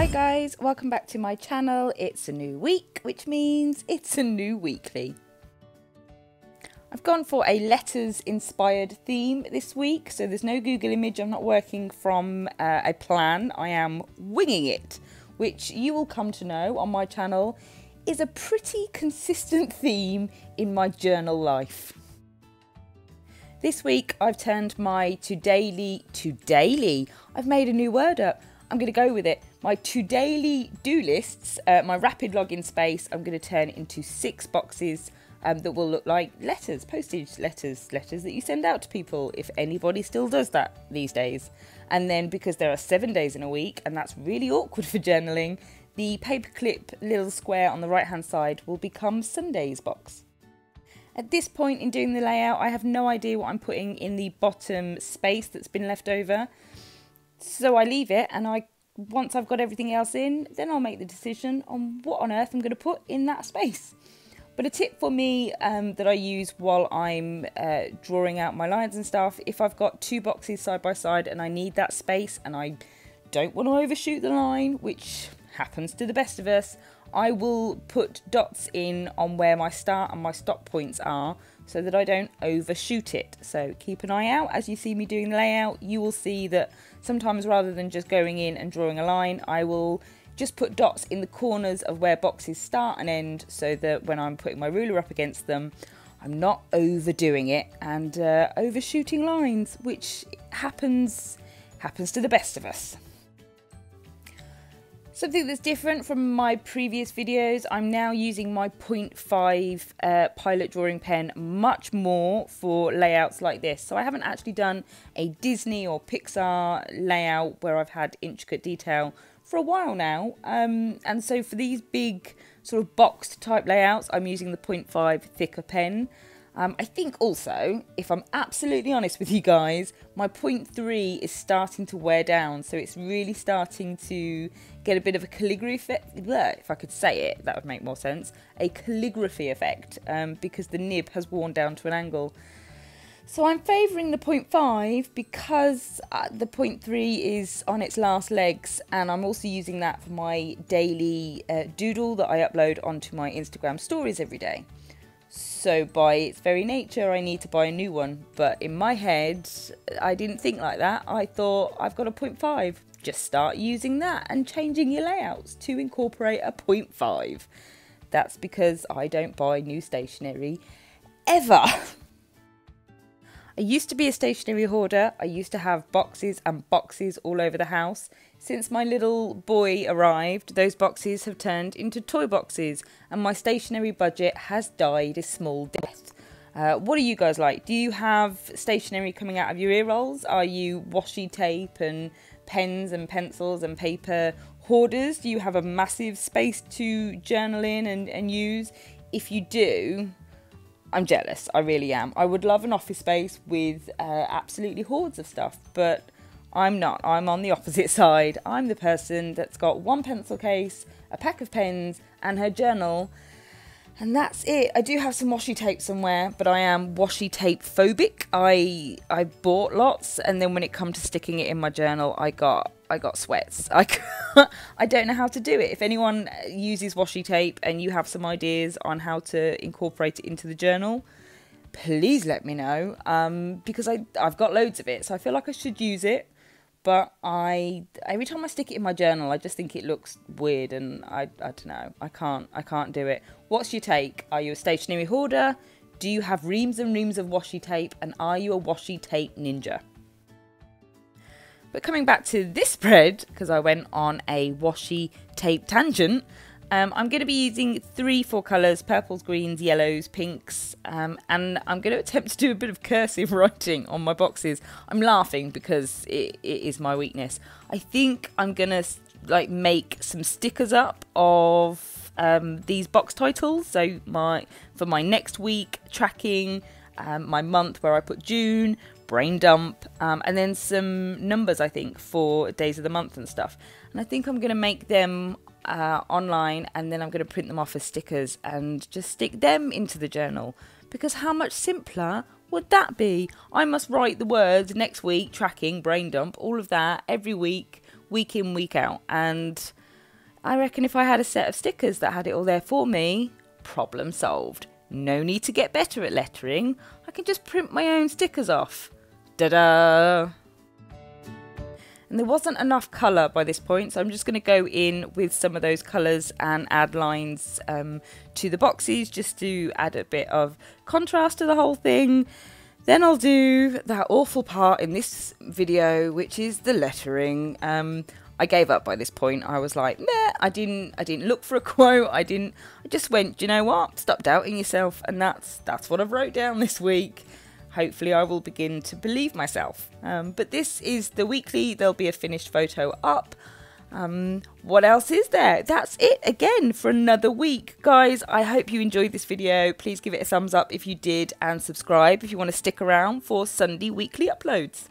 Hi guys, welcome back to my channel. It's a new week, which means it's a new weekly. I've gone for a letters inspired theme this week, so there's no Google image. I'm not working from a plan, I am winging it, which you will come to know on my channel is a pretty consistent theme in my journal life. This week I've turned my to daily, I've made a new word up. I'm going to go with it. My to-daily do lists, my rapid login space, I'm going to turn into 6 boxes that will look like letters, postage letters that you send out to people, if anybody still does that these days. And then because there are 7 days in a week, and that's really awkward for journaling, the paperclip little square on the right hand side will become Sunday's box. At this point in doing the layout, I have no idea what I'm putting in the bottom space that's been left over. So I leave it, and once I've got everything else in, then I'll make the decision on what on earth I'm going to put in that space. But a tip for me that I use while I'm drawing out my lines and stuff, if I've got 2 boxes side by side and I need that space and I don't want to overshoot the line, which happens to the best of us, I will put dots in on where my start and my stop points are so that I don't overshoot it. So keep an eye out as you see me doing the layout. You will see that sometimes rather than just going in and drawing a line, I will just put dots in the corners of where boxes start and end so that when I'm putting my ruler up against them, I'm not overdoing it and overshooting lines, which happens to the best of us. Something that's different from my previous videos, I'm now using my 0.5 pilot drawing pen much more for layouts like this. So I haven't actually done a Disney or Pixar layout where I've had intricate detail for a while now. And so for these big sort of boxed type layouts, I'm using the 0.5 thicker pen. I think also, if I'm absolutely honest with you guys, my 0.3 is starting to wear down, so it's really starting to get a bit of a calligraphy effect. If I could say it, that would make more sense. A calligraphy effect, because the nib has worn down to an angle. So I'm favouring the 0.5 because the 0.3 is on its last legs, and I'm also using that for my daily doodle that I upload onto my Instagram stories every day. So by its very nature, I need to buy a new one. But in my head, I didn't think like that. I thought, I've got a 0.5. Just start using that and changing your layouts to incorporate a 0.5. That's because I don't buy new stationery ever. I used to be a stationery hoarder. I used to have boxes and boxes all over the house. Since my little boy arrived, those boxes have turned into toy boxes and my stationery budget has died a small death. What do you guys like? Do you have stationery coming out of your ear rolls? Are you washi tape and pens and pencils and paper hoarders? Do you have a massive space to journal in and use? If you do, I'm jealous, I really am. I would love an office space with absolutely hordes of stuff, but I'm not. I'm on the opposite side. I'm the person that's got 1 pencil case, a pack of pens, and her journal, and that's it. I do have some washi tape somewhere, but I am washi tape phobic. I bought lots, and then when it come to sticking it in my journal, I got sweats. I don't know how to do it. If anyone uses washi tape and you have some ideas on how to incorporate it into the journal, please let me know, because I've got loads of it, so I feel like I should use it. But every time I stick it in my journal, I just think it looks weird, and I don't know. I can't do it. What's your take? Are you a stationery hoarder? Do you have reams and reams of washi tape? And are you a washi tape ninja? But coming back to this spread, because I went on a washi tape tangent, I'm going to be using 3 colours: purples, greens, yellows, pinks, and I'm going to attempt to do a bit of cursive writing on my boxes. I'm laughing because it is my weakness. I think I'm going to make some stickers up of these box titles. So for my next week tracking, my month where I put June, brain dump, and then some numbers, I think, for days of the month and stuff. And I think I'm going to make them online, and then I'm going to print them off as stickers and just stick them into the journal, because how much simpler would that be? I must write the words next week, tracking, brain dump, all of that every week, week in, week out, and I reckon if I had a set of stickers that had it all there for me, problem solved. No need to get better at lettering. I can just print my own stickers off. Da-da! And there wasn't enough colour by this point, so I'm just going to go in with some of those colours and add lines to the boxes just to add a bit of contrast to the whole thing. Then I'll do that awful part in this video, which is the lettering. I gave up by this point. I was like, meh, I didn't look for a quote. I just went, do you know what? Stop doubting yourself. And that's what I've wrote down this week. Hopefully I will begin to believe myself. But this is the weekly. There'll be a finished photo up. What else is there? That's it again for another week. Guys, I hope you enjoyed this video. Please give it a thumbs up if you did and subscribe if you want to stick around for Sunday weekly uploads.